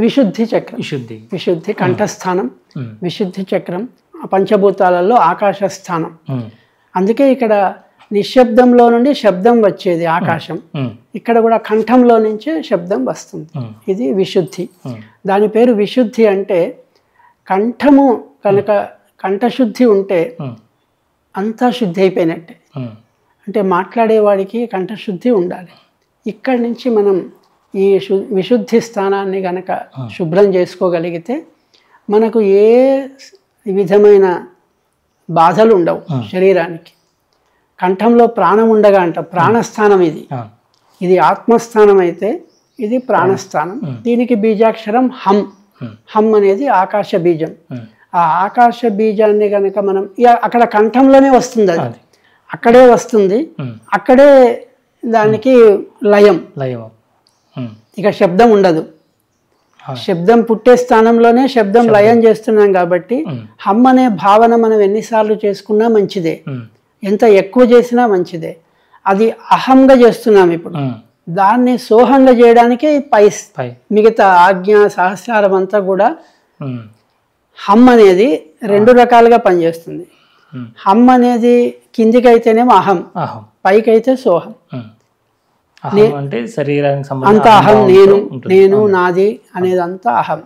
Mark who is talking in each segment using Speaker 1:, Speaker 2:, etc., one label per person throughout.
Speaker 1: విశుద్ధి చక్రం, విశుద్ధి కంఠస్థానం, విశుద్ధి చక్రం పంచభూతాలలో ఆకాశ స్థానం. అందుకే ఇక్కడ నిశ్శబ్దంలో నుండి శబ్దం వచ్చేది ఆకాశం, ఇక్కడ కూడా కంఠంలో నుంచే శబ్దం వస్తుంది. ఇది విశుద్ధి. దాని పేరు విశుద్ధి. అంటే కంఠము కనుక కంఠశుద్ధి ఉంటే అంతా శుద్ధి అయిపోయినట్టే. అంటే మాట్లాడేవాడికి కంఠశుద్ధి ఉండాలి. ఇక్కడి నుంచి మనం ఈ విశుద్ధి స్థానాన్ని గనక శుభ్రం చేసుకోగలిగితే మనకు ఏ విధమైన బాధలు ఉండవు శరీరానికి. కంఠంలో ప్రాణం ఉండగా అంట, ప్రాణస్థానం ఇది. ఇది ఆత్మస్థానం అయితే ఇది ప్రాణస్థానం. దీనికి బీజాక్షరం హం. హం అనేది ఆకాశ బీజం. ఆ ఆకాశ బీజాన్ని గనక మనం అక్కడ కంఠంలోనే వస్తుంది, అది అక్కడే వస్తుంది, అక్కడే దానికి లయం. ఇక శబ్దం ఉండదు. శబ్దం పుట్టే స్థానంలోనే శబ్దం లయం చేస్తున్నాం కాబట్టి హమ్ అనే భావన మనం ఎన్నిసార్లు చేసుకున్నా మంచిదే, ఎంత ఎక్కువ చేసినా మంచిదే. అది అహంగా చేస్తున్నాం ఇప్పుడు. దాన్ని సోహంగా చేయడానికి మిగతా ఆజ్ఞ సహస్రారం అంతా కూడా హమ్ అనేది రెండు రకాలుగా పనిచేస్తుంది. హమ్ అనేది కిందికి అయితేనేమో అహం, పైకైతే సోహం.
Speaker 2: అంటే శరీరానికి
Speaker 1: అంత అహం, నేను నాది అనేది అంతా అహం.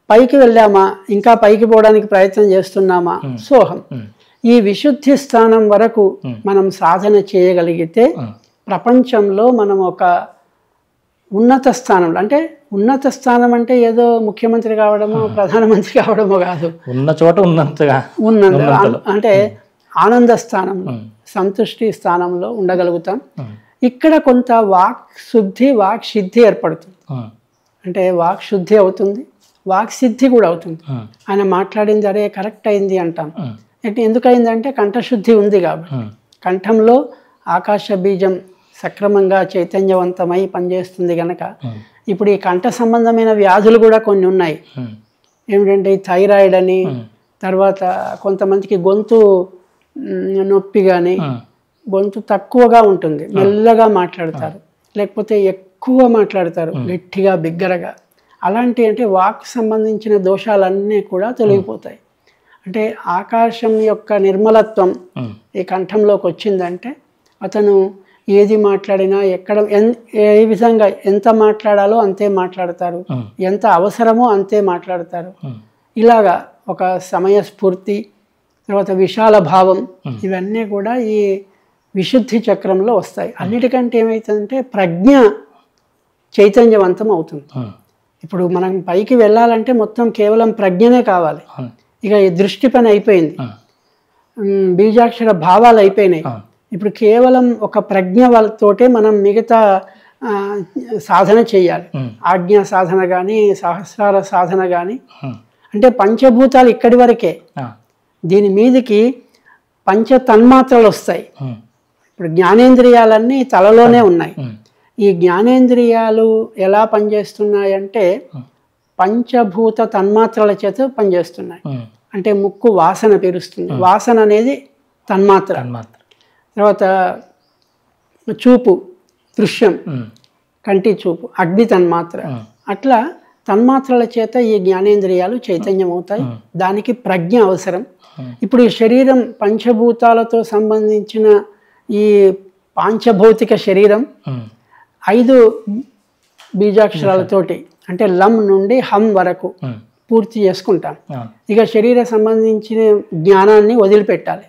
Speaker 1: పైకి వెళ్ళామా, ఇంకా పైకి పోవడానికి ప్రయత్నం చేస్తున్నామా, సోహం. ఈ విశుద్ధి స్థానం వరకు మనం సాధన చేయగలిగితే ప్రపంచంలో మనం ఒక ఉన్నత స్థానంలో, అంటే ఉన్నత స్థానం అంటే ఏదో ముఖ్యమంత్రి కావడమో ప్రధానమంత్రి కావడమో కాదు,
Speaker 2: ఉన్న చోట ఉన్నంతగా
Speaker 1: అంటే ఆనంద స్థానంలో, సంతుష్టి స్థానంలో ఉండగలుగుతాం. ఇక్కడ కొంత వాక్ శుద్ధి, వాక్ సిద్ధి ఏర్పడుతుంది. అంటే వాక్ శుద్ధి అవుతుంది, వాక్ సిద్ధి కూడా అవుతుంది. ఆయన మాట్లాడింది అరే కరెక్ట్ అయింది అంటాం. ఎందుకయిందంటే కంఠశుద్ధి ఉంది కాబట్టి. కంఠంలో ఆకాశ బీజం సక్రమంగా చైతన్యవంతమై పనిచేస్తుంది కనుక ఇప్పుడు ఈ కంఠ సంబంధమైన వ్యాధులు కూడా కొన్ని ఉన్నాయి. ఏమిటంటే ఈ థైరాయిడ్ అని, తర్వాత కొంతమందికి గొంతు నొప్పి కానీ, గొంతు తక్కువగా ఉంటుంది, మెల్లగా మాట్లాడతారు, లేకపోతే ఎక్కువ మాట్లాడతారు గట్టిగా బిగ్గరగా. అలాంటి అంటే వాక్ సంబంధించిన దోషాలన్నీ కూడా తొలగిపోతాయి. అంటే ఆకాశం యొక్క నిర్మలత్వం ఈ కంఠంలోకి వచ్చిందంటే అతను ఏది మాట్లాడినా ఎక్కడ ఏ విధంగా ఎంత మాట్లాడాలో అంతే మాట్లాడతారు, ఎంత అవసరమో అంతే మాట్లాడతారు. ఇలాగా ఒక సమయస్ఫూర్తి, తర్వాత విశాల భావం, ఇవన్నీ కూడా ఈ విశుద్ధి చక్రంలో వస్తాయి. అన్నిటికంటే ఏమవుతుందంటే ప్రజ్ఞ చైతన్యవంతం అవుతుంది. ఇప్పుడు మనం పైకి వెళ్ళాలంటే మొత్తం కేవలం ప్రజ్ఞనే కావాలి. ఇక ఈ దృష్టి పని అయిపోయింది, బీజాక్షర భావాలు అయిపోయినాయి. ఇప్పుడు కేవలం ఒక ప్రజ్ఞ వాళ్ళతోటే మనం మిగతా సాధన చేయాలి. ఆజ్ఞా సాధన కానీ, సహస్రార సాధన కానీ. అంటే పంచభూతాలు ఇక్కడి వరకే, దీని మీదకి పంచ తన్మాత్రలు వస్తాయి. ఇప్పుడు జ్ఞానేంద్రియాలన్నీ తలలోనే ఉన్నాయి. ఈ జ్ఞానేంద్రియాలు ఎలా పనిచేస్తున్నాయంటే పంచభూత తన్మాత్రల చేత పనిచేస్తున్నాయి. అంటే ముక్కు వాసన పీలుస్తుంది, వాసన అనేది తన్మాత్ర. తర్వాత చూపు, దృశ్యం, కంటి చూపు అగ్ని తన్మాత్ర. అట్లా తన్మాత్రల చేత ఈ జ్ఞానేంద్రియాలు చైతన్యం అవుతాయి. దానికి ప్రజ్ఞ అవసరం. ఇప్పుడు ఈ శరీరం పంచభూతాలతో సంబంధించిన ఈ పాంచభౌతిక శరీరం 5 బీజాక్షరాలతోటి, అంటే లం నుండి హం వరకు పూర్తి చేసుకుంటాం. ఇక శరీర సంబంధించిన జ్ఞానాన్ని వదిలిపెట్టాలి.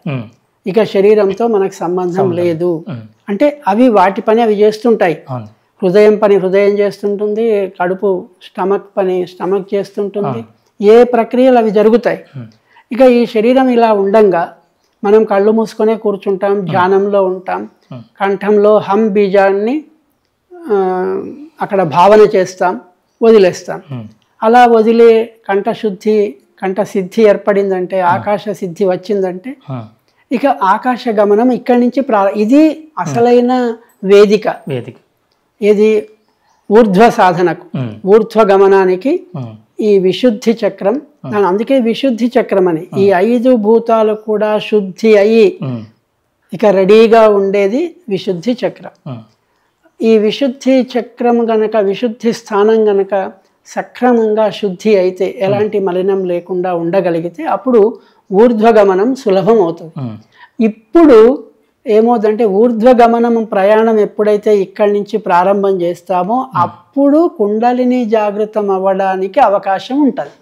Speaker 1: ఇక శరీరంతో మనకు సంబంధం లేదు. అంటే అవి వాటి పని అవి చేస్తుంటాయి. హృదయం పని హృదయం చేస్తుంటుంది, కడుపు స్టమక్ పని స్టమక్ చేస్తుంటుంది, ఏ ప్రక్రియలు అవి జరుగుతాయి. ఇక ఈ శరీరం ఇలా ఉండంగా మనం కళ్ళు మూసుకొనే కూర్చుంటాం, ధ్యానంలో ఉంటాం. కంఠంలో హం బీజాన్ని అక్కడ భావన చేస్తాం, వదిలేస్తాను. అలా వదిలే కంఠసిద్ధి ఏర్పడిందంటే, ఆకాశ సిద్ధి వచ్చిందంటే ఇక ఆకాశ గమనం ఇక్కడి నుంచి ఇది అసలైన వేదిక. ఇది ఊర్ధ్వ సాధనకు, ఊర్ధ్వ గమనానికి ఈ విశుద్ధి చక్రం. అందుకే విశుద్ధి చక్రం అని. ఈ 5 భూతాలు కూడా శుద్ధి అయ్యి ఇక రెడీగా ఉండేది విశుద్ధి చక్రం. ఈ విశుద్ధి చక్రం గనక, విశుద్ధి స్థానం గనక సక్రమంగా శుద్ధి అయితే, ఎలాంటి మలినం లేకుండా ఉండగలిగితే అప్పుడు ఊర్ధ్వగమనం సులభం అవుతుంది. ఇప్పుడు ఏమవుతుందంటే ఊర్ధ్వగమనం ప్రయాణం ఎప్పుడైతే ఇక్కడి నుంచి ప్రారంభం చేస్తామో అప్పుడు కుండలిని జాగృతం అవ్వడానికి అవకాశం ఉంటుంది.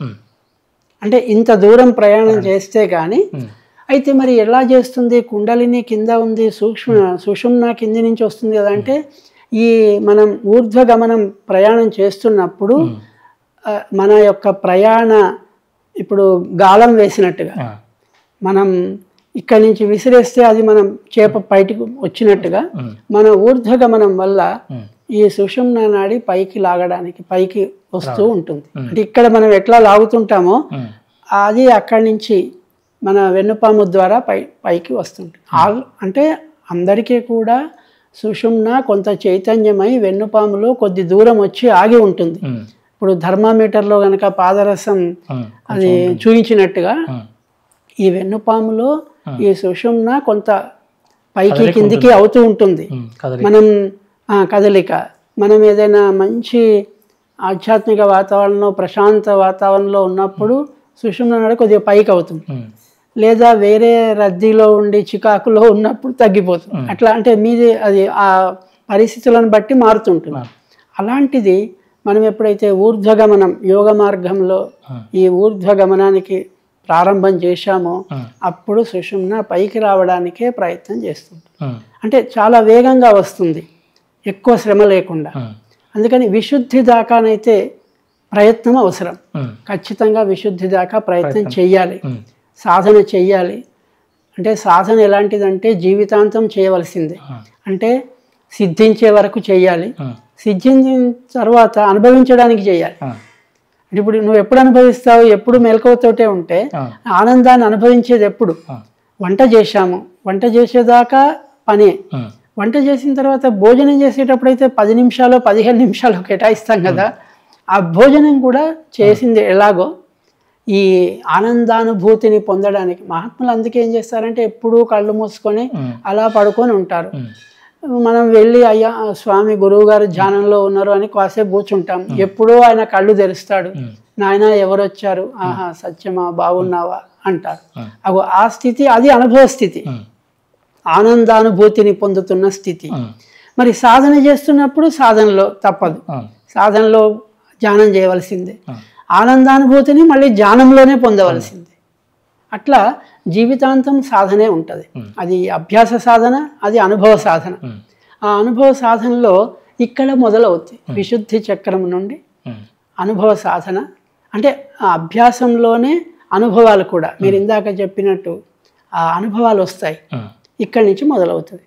Speaker 1: అంటే ఇంత దూరం ప్రయాణం చేస్తే కానీ. అయితే మరి ఎలా చేస్తుంది? కుండలిని కింద ఉంది, సుషుమ్న కింది నుంచి వస్తుంది కదా. అంటే ఈ మనం ఊర్ధ్వగమనం ప్రయాణం చేస్తున్నప్పుడు మన యొక్క ఇప్పుడు గాలం వేసినట్టుగా మనం ఇక్కడి నుంచి విసిరేస్తే అది మనం చేప బయటికి వచ్చినట్టుగా మన ఊర్ధ్వగమనం వల్ల ఈ సుషుమ్న నాడి పైకి లాగడానికి పైకి వస్తూ ఉంటుంది. అంటే ఇక్కడ మనం ఎట్లా లాగుతుంటామో అది అక్కడి నుంచి మన వెన్నుపాము ద్వారా పైకి వస్తుంటుంది. అంటే అందరికీ కూడా సుషుమ్న కొంత చైతన్యమై వెన్నుపాములో కొద్ది దూరం వచ్చి ఆగి ఉంటుంది. ఇప్పుడు థర్మామీటర్లో కనుక పాదరసం అది చూయించినట్టుగా ఈ వెన్నుపాములో ఈ సుషుమ్న కొంత పైకి కిందికి అవుతూ ఉంటుంది. మనం కదలిక, మనం ఏదైనా మంచి ఆధ్యాత్మిక వాతావరణంలో, ప్రశాంత వాతావరణంలో ఉన్నప్పుడు సుషుమ్న నాడి కొద్దిగా పైకి అవుతుంది. లేదా వేరే రద్దీలో ఉండి చికాకులో ఉన్నప్పుడు తగ్గిపోతుంది. అట్లా అంటే మీది అది ఆ పరిస్థితులను బట్టి మారుతుంటుంది. అలాంటిది మనం ఎప్పుడైతే ఊర్ధ్వగమనం యోగ మార్గంలో ఈ ఊర్ధ్వగమనానికి ప్రారంభం చేశామో అప్పుడు సుషుమ్న పైకి రావడానికే ప్రయత్నం చేస్తుంది. అంటే చాలా వేగంగా వస్తుంది, ఎక్కువ శ్రమ లేకుండా. అందుకని విశుద్ధి దాకానైతే ప్రయత్నం అవసరం. ఖచ్చితంగా విశుద్ధి దాకా ప్రయత్నం చెయ్యాలి, సాధన చెయ్యాలి. అంటే సాధన ఎలాంటిదంటే జీవితాంతం చేయవలసిందే. అంటే సిద్ధించే వరకు చెయ్యాలి, సిద్ధించిన తర్వాత అనుభవించడానికి చేయాలి. ఇప్పుడు నువ్వు ఎప్పుడు అనుభవిస్తావు? ఎప్పుడు మెలకువతోటే ఉంటే ఆనందాన్ని అనుభవించేది ఎప్పుడు? వంట చేశాము, వంట చేసేదాకా పనే. వంట చేసిన తర్వాత భోజనం చేసేటప్పుడు అయితే 10 నిమిషాలు 15 నిమిషాలు కేటాయిస్తాం కదా. ఆ భోజనం కూడా చేసింది ఎలాగో ఈ ఆనందానుభూతిని పొందడానికి. మహాత్ములు అందుకే ఏం చేస్తారంటే ఎప్పుడూ కళ్ళు మూసుకొని అలా పడుకొని ఉంటారు. మనం వెళ్ళి అయ్యా స్వామి గురువు గారు ధ్యానంలో ఉన్నారు అని కాసేపు కూర్చుంటాం. ఎప్పుడో ఆయన కళ్ళు తెరుస్తాడు, నాయన ఎవరు వచ్చారు, ఆహా సత్యమా బాగున్నావా అంటారు. అగో ఆ స్థితి, అది అనుభవ స్థితి, ఆనందానుభూతిని పొందుతున్న స్థితి. మరి సాధన చేస్తున్నప్పుడు సాధనలో తప్పదు, సాధనలో ధ్యానం చేయవలసిందే. ఆనందానుభూతిని మళ్ళీ ధ్యానంలోనే పొందవలసిందే. అట్లా జీవితాంతం సాధనే ఉంటుంది. అది అభ్యాస సాధన, అది అనుభవ సాధన. ఆ అనుభవ సాధనలో ఇక్కడ మొదలవుతుంది. విశుద్ధి చక్రం నుండి అనుభవ సాధన. అంటే ఆ అభ్యాసంలోనే అనుభవాలు కూడా మీరు ఇందాక చెప్పినట్టు ఆ అనుభవాలు వస్తాయి. ఇక్కడి నుంచి మొదలవుతుంది.